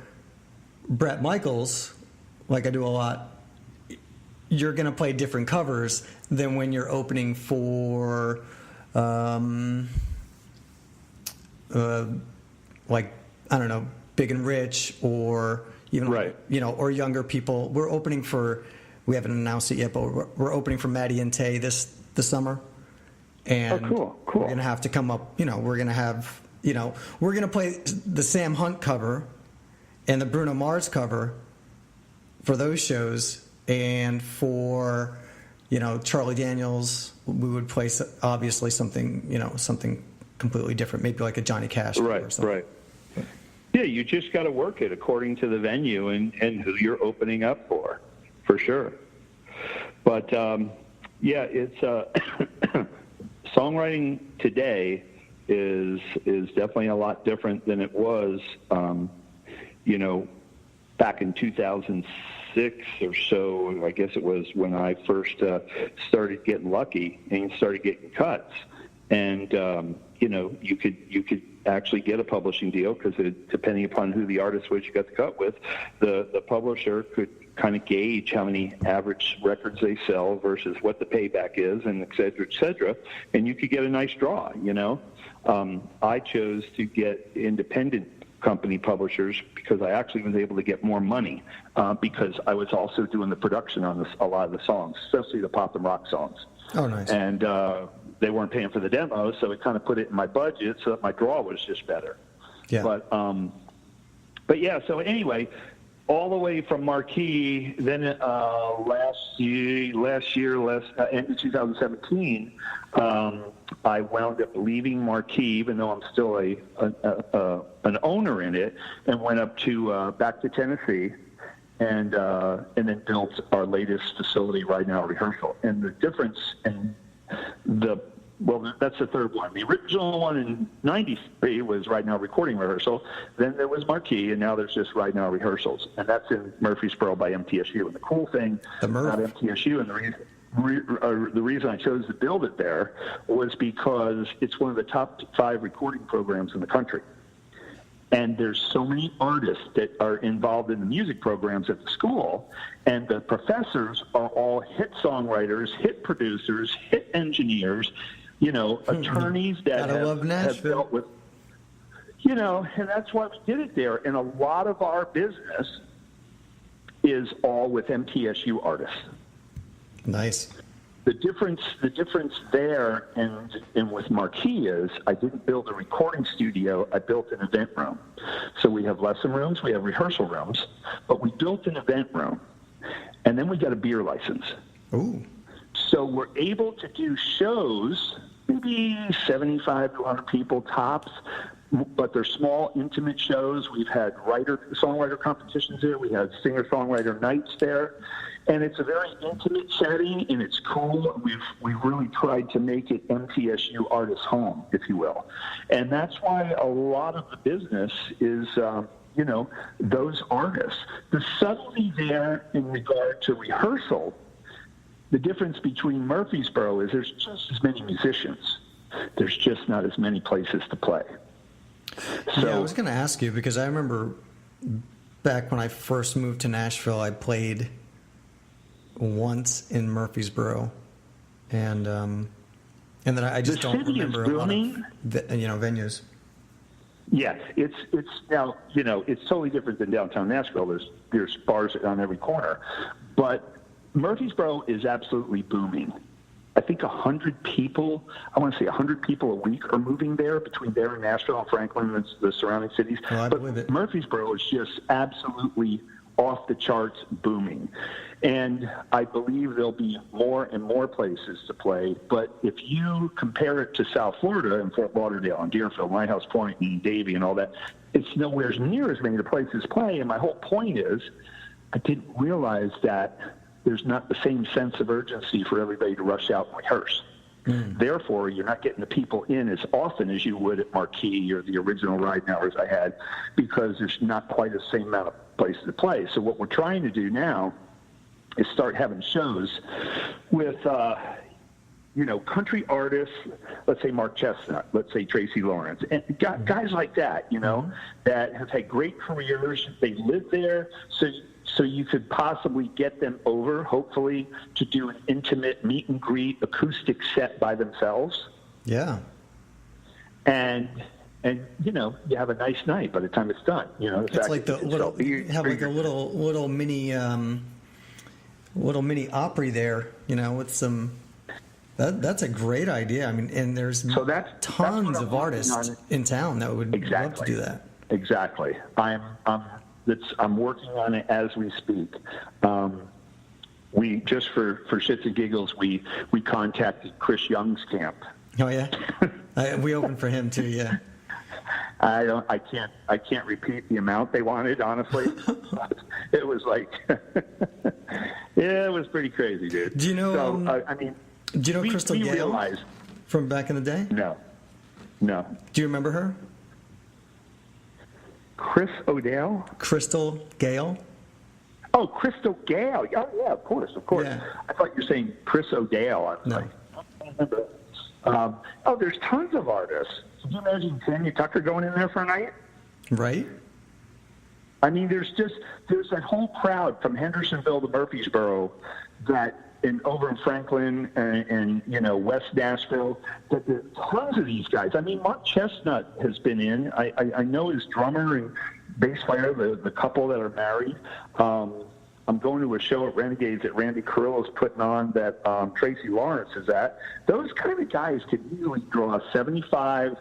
Bret Michaels, like I do a lot, you're going to play different covers than when you're opening for, Big and Rich, or even, or younger people. We haven't announced it yet, but we're opening for Maddie and Tay this summer. And cool. We're going to have to come up, we're going to have, we're going to play the Sam Hunt cover and the Bruno Mars cover for those shows. And for, Charlie Daniels, we would play obviously something completely different, maybe like a Johnny Cash or something. Right. Yeah, you just got to work it according to the venue and who you're opening up for sure. But it's songwriting today is definitely a lot different than it was, back in 2006 or so. I guess it was when I first started getting lucky and started getting cuts. And you could actually get a publishing deal, because depending upon who the artist was you got the cut with, the publisher could kind of gauge how many average records they sell versus what the payback is, and et cetera, and you could get a nice draw. I chose to get independent company publishers because I actually was able to get more money because I was also doing the production on a lot of the songs, especially the pop and rock songs. Oh, nice. And they weren't paying for the demos, so it kind of put it in my budget so that my draw was just better. Yeah. But yeah, so anyway, all the way from Marquee, then last year, end of 2017, I wound up leaving Marquee, even though I'm still an owner in it, and went up to back to Tennessee, and then built our latest facility right now, Rehearsal. And the difference in the well, that's the third one. The original one in '93 was Ridenour recording rehearsal. Then there was Marquee, and now there's just Ridenour rehearsals, and that's in Murfreesboro by MTSU. And the cool thing about MTSU, and the reason I chose to build it there was because it's one of the top 5 recording programs in the country. And there's so many artists that are involved in the music programs at the school, and the professors are all hit songwriters, hit producers, hit engineers, attorneys that have dealt with, and that's why we did it there. And a lot of our business is all with MTSU artists. Nice. The difference there and with Marquee is I didn't build a recording studio. I built an event room. So we have lesson rooms, we have rehearsal rooms, but we built an event room, and then we got a beer license. Ooh. So we're able to do shows, maybe 75 to 100 people tops, but they're small, intimate shows. We've had songwriter competitions there. We had singer-songwriter nights there. And it's a very intimate setting, and it's cool. We've really tried to make it MTSU artists' home, if you will. And that's why a lot of the business is, those artists. The subtlety there in regard to rehearsal, the difference between Murfreesboro is there's just as many musicians. There's just not as many places to play. So, I was going to ask you, because I remember back when I first moved to Nashville, I played once in Murfreesboro, and then I just don't remember a lot of venues. Yeah, it's now it's totally different than downtown Nashville. There's bars on every corner, but Murfreesboro is absolutely booming. I think 100 people, I want to say 100 people a week are moving there between there and Nashville and Franklin and the surrounding cities. Oh, but Murfreesboro is just absolutely off the charts booming. And I believe there'll be more and more places to play. But if you compare it to South Florida and Fort Lauderdale and Deerfield, Lighthouse Point and Davie and all that, it's nowhere near as many places to play. And my whole point is I didn't realize that there's not the same sense of urgency for everybody to rush out and rehearse. Therefore, you're not getting the people in as often as you would at Marquee or the original Ridenours I had, because there's not quite the same amount of places to play. So what we're trying to do now is start having shows with, country artists, let's say Mark Chestnut, let's say Tracy Lawrence, and guys like that, that have had great careers. They live there, so you could possibly get them over, hopefully, to do an intimate meet and greet acoustic set by themselves. Yeah. And you have a nice night by the time it's done. It's like the little you have like a little mini Opry there, with some. That's a great idea. I mean, and there's tons of artists in town that would love to do that. Exactly. I'm working on it as we speak. We just for shits and giggles, we contacted Chris Young's camp. Oh yeah, we opened for him too. Yeah. I can't repeat the amount they wanted, honestly. It was like, it was pretty crazy, dude. Do you know? Do you know Crystal Gale from back in the day? No. Do you remember her? Chris O'Dell? Crystal Gale? Oh, Crystal Gale. Oh, yeah, of course. Yeah. I thought you were saying Chris O'Dell. I was like, I don't remember. There's tons of artists. Can you imagine Tanya Tucker going in there for a night? Right. I mean, there's that whole crowd from Hendersonville to Murfreesboro over in Franklin and West Nashville, that there's tons of these guys. I mean, Mark Chestnut has been in. I know his drummer and bass player, the couple that are married. I'm going to a show at Renegades that Randy Carrillo's putting on that Tracy Lawrence is at. Those kind of guys could easily draw 75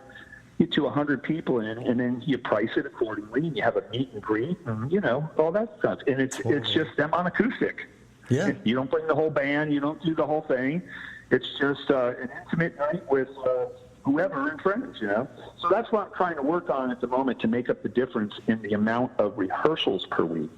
to 100 people in, and then you price it accordingly, and you have a meet and greet, and all that stuff. And it's just them on acoustic. Yeah. You don't bring the whole band. You don't do the whole thing. It's just an intimate night with whoever and friends, So that's what I'm trying to work on at the moment, to make up the difference in the amount of rehearsals per week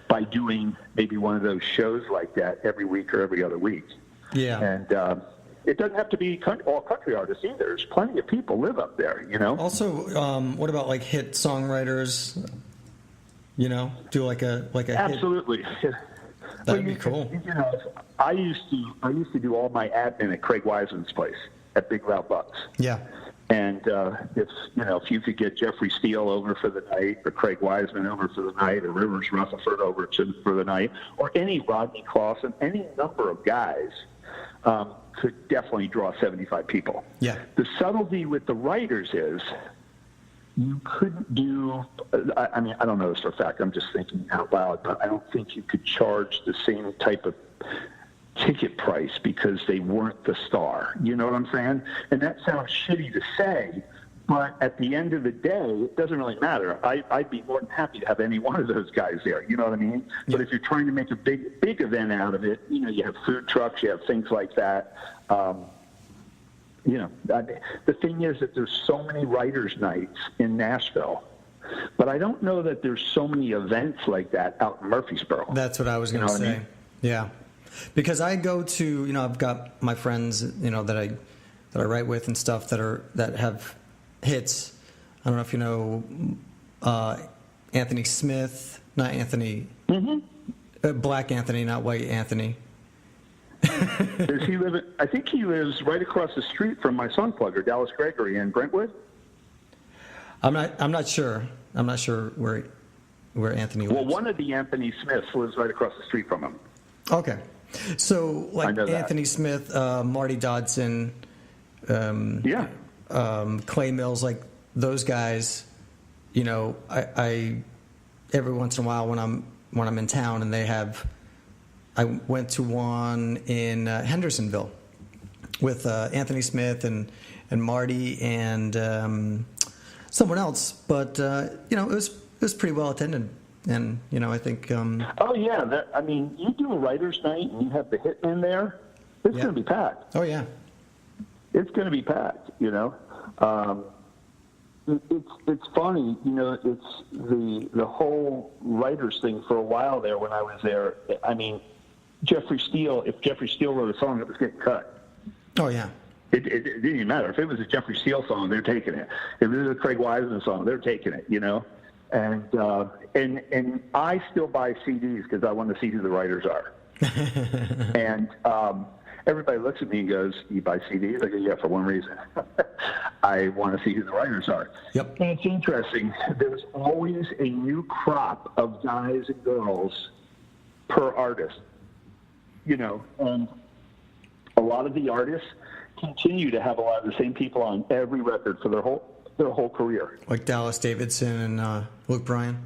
by doing maybe one of those shows like that every week or every other week. Yeah. And it doesn't have to be all country artists either. There's plenty of people live up there, you know. Also, what about like hit songwriters? You know, do like a Absolutely. Hit. That'd be cool. You know, I used to do all my admin at Craig Wiseman's place at Big Loud Bucks. Yeah. And if you could get Jeffrey Steele over for the night, or Craig Wiseman over for the night, or Rivers Rutherford over for the night, or any Rodney Clawson, any number of guys could definitely draw 75 people. Yeah. The subtlety with the writers is you couldn't do. I mean, I don't know this for a fact. I'm just thinking out loud, but I don't think you could charge the same type of ticket price because they weren't the star. You know what I'm saying? And that sounds shitty to say, but at the end of the day, it doesn't really matter. I'd be more than happy to have any one of those guys there. You know what I mean? Yeah. But if you're trying to make a big event out of it, you know, you have food trucks, you have things like that. You know, the thing is that there's so many writers' nights in Nashville, but I don't know that there's so many events like that out in Murfreesboro. That's what I was going to say. I mean? Yeah. Because I go to, you know, I've got my friends, you know, that I write with and stuff that have hits. I don't know if you know Anthony Smith, not Anthony, Black Anthony, not White Anthony. Does he live? I think he lives right across the street from my song plugger, Dallas Gregory, in Brentwood. I'm not sure. I'm not sure where Anthony lives. Well, one of the Anthony Smiths lives right across the street from him. Okay. So, like Anthony Smith, Marty Dodson, Clay Mills, like those guys, you know, I every once in a while when I'm in town and I went to one in Hendersonville with Anthony Smith and Marty and someone else, but you know, it was pretty well attended. And, you know, I think... oh, yeah. I mean, you do a writer's night and you have the Hitman there, it's going to be packed. Oh, yeah. It's going to be packed, you know. It's funny, you know, it's the whole writers thing for a while there when I was there. I mean, if Jeffrey Steele wrote a song, it was getting cut. Oh, yeah. It didn't even matter. If it was a Jeffrey Steele song, they're taking it. If it was a Craig Wiseman song, they're taking it, you know. And I still buy CDs because I want to see who the writers are. And everybody looks at me and goes, "You buy CDs?" I go, "Yeah, for one reason. I want to see who the writers are." Yep. And it's interesting. There's always a new crop of guys and girls per artist, you know. And a lot of the artists continue to have a lot of the same people on every record for their whole career. Like Dallas Davidson and Luke Bryan?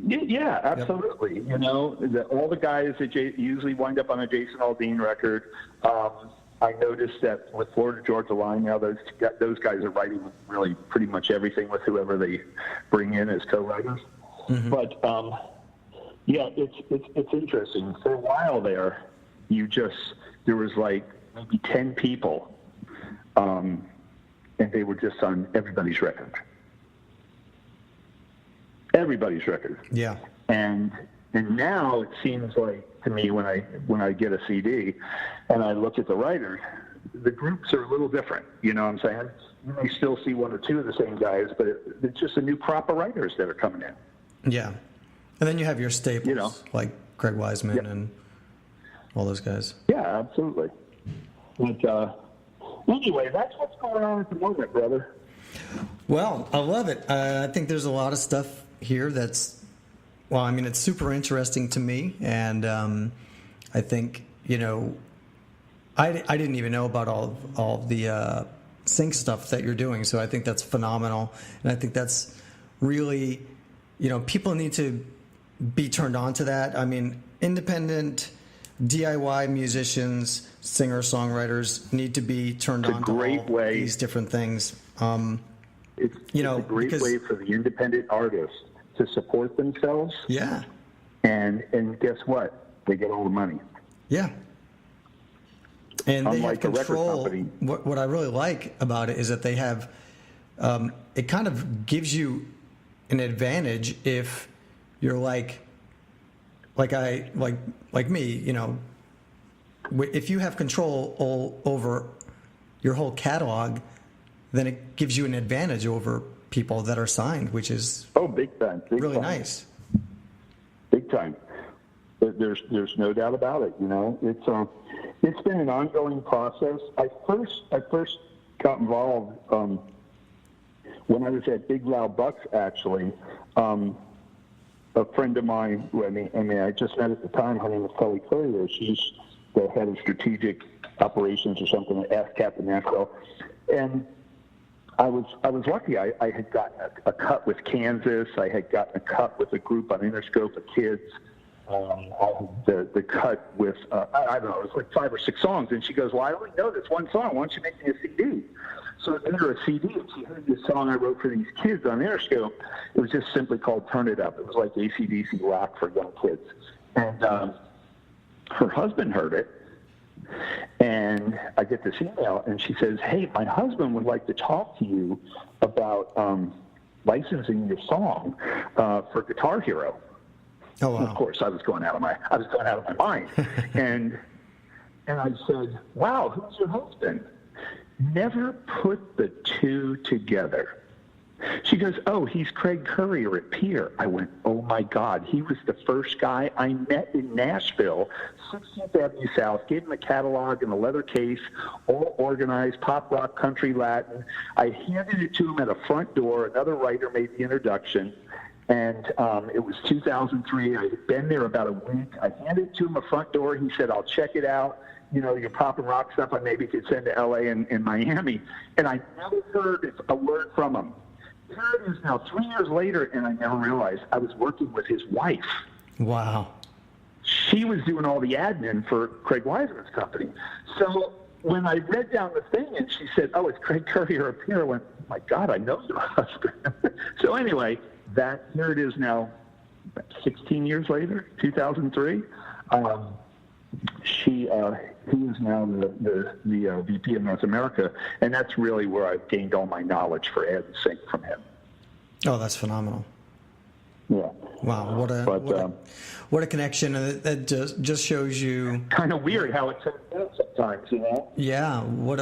Yeah, absolutely. Yep. You know, all the guys that usually wind up on a Jason Aldean record. I noticed that with Florida Georgia Line now, those guys are writing really pretty much everything with whoever they bring in as co-writers. Mm-hmm. But yeah, it's interesting. For a while there, there was like maybe 10 people. And they were just on everybody's record. Everybody's record. Yeah. And now it seems like to me when I get a CD and I look at the writers, the groups are a little different. You know what I'm saying? You may still see one or two of the same guys, but it's just a new crop of writers that are coming in. Yeah. And then you have your staples, you know, like Craig Wiseman and all those guys. Yeah, absolutely. But, anyway, that's what's going on at the moment, brother. Well, I love it. I think there's a lot of stuff here that's, well, I mean, it's super interesting to me. And I think, you know, I didn't even know about all the sync stuff that you're doing. So I think that's phenomenal. And I think that's really, you know, people need to be turned on to that. I mean, independent DIY musicians, singer-songwriters need to be turned on to all these different things. It's a great way for the independent artists to support themselves. Yeah. And guess what? They get all the money. Yeah. And they Unlike have control. A record company. What I really like about it is that they have, it kind of gives you an advantage if you're like me, you know, if you have control over your whole catalog, then it gives you an advantage over people that are signed, which is big time, really nice. Big time. There's no doubt about it. It's been an ongoing process. I first got involved when I was at Big Loud Bucks. Actually, a friend of mine. I just met at the time. Her name is Kelly Courier. She's the head of strategic operations or something at ASCAP in Nashville, and I was lucky. I had gotten a cut with Kansas. I had gotten a cut with a group on Interscope of kids. I had the cut with I don't know. It was like 5 or 6 songs, and she goes, "Well, I only know this one song. Why don't you make me a CD?" So I made her a CD, and she heard this song I wrote for these kids on Interscope. It was just simply called "Turn It Up." It was like AC/DC rock for young kids, and her husband heard it. And I get this email, and she says, "Hey, my husband would like to talk to you about licensing your song for Guitar Hero." Oh, wow. And of course, I was going out of my mind, and I said, "Wow, who's your husband?" Never put the two together. She goes, "Oh, he's Craig Courier at Pier." I went, "Oh my God, he was the first guy I met in Nashville, 16th Avenue South, gave him a catalog in a leather case, all organized, pop, rock, country, Latin. I handed it to him at a front door. Another writer made the introduction, and it was 2003. I had been there about a week. I handed it to him a front door. He said, 'I'll check it out. Your pop and rock stuff I maybe could send to LA and Miami.' And I never heard a word from him. Here it is now, 3 years later, and I never realized I was working with his wife. Wow. She was doing all the admin for Craig Wiseman's company. So when I read down the thing and she said, "Oh, it's Craig Courier up here," I went, "Oh my God, I know your husband." So anyway, here it is now, 16 years later, 2003. He is now the VP of North America, and that's really where I've gained all my knowledge for Ed and Sync from him. Oh, that's phenomenal. Yeah. Wow, what a connection! And that just shows you. Kind of weird how it turns out sometimes, Yeah, what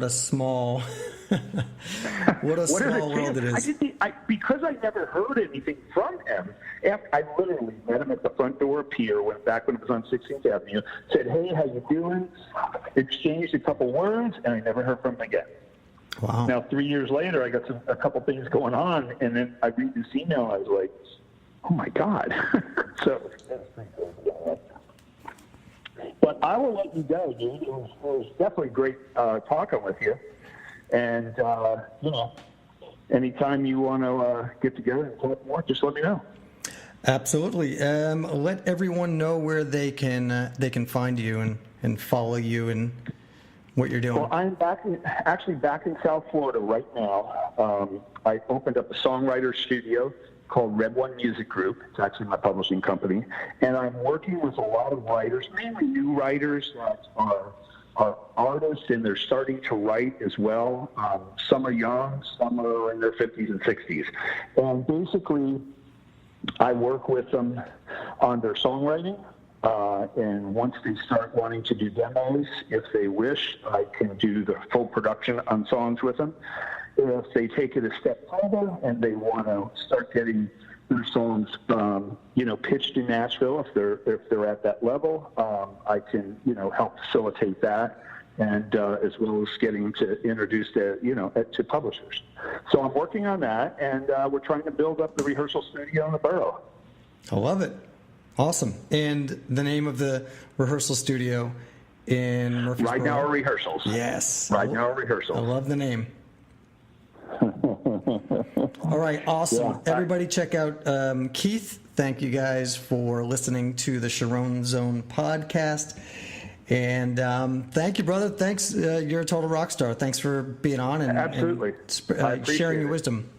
a small small world it is. Because I never heard anything from him. I literally met him at the front door of Pier, went back when it was on 16th Avenue, said, "Hey, how you doing?" Exchanged a couple words, and I never heard from him again. Wow. Now, 3 years later, I got a couple things going on, and then I read this email, and I was like, "Oh my God!" So, but I will let you go, dude. It was definitely great talking with you, and anytime you want to get together and talk more, just let me know. Absolutely. Let everyone know where they can find you and follow you and what you're doing. Well, I'm actually back in South Florida right now. I opened up a songwriter studio called Red One Music Group. It's actually my publishing company. And I'm working with a lot of writers, mainly new writers that are artists, and they're starting to write as well. Some are young, some are in their 50s and 60s. And basically, I work with them on their songwriting. And once they start wanting to do demos, if they wish, I can do the full production on songs with them. If they take it a step further and they want to start getting their songs, pitched in Nashville, if they're at that level, I can, help facilitate that, and as well as getting to introduce to publishers. So I'm working on that, and we're trying to build up the rehearsal studio in the borough. I love it. Awesome. And the name of the rehearsal studio in Murfreesboro? Ridenour Rehearsals. Yes. Ridenour Rehearsals. I love the name. All right. Awesome. Yeah. Everybody check out Keith. Thank you guys for listening to the Charron Zone podcast. And thank you, brother. Thanks. You're a total rock star. Thanks for being on and, Absolutely. and sharing your wisdom.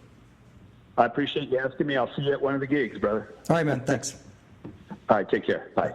I appreciate you asking me. I'll see you at one of the gigs, brother. All right, man. Thanks. All right. Take care. Bye.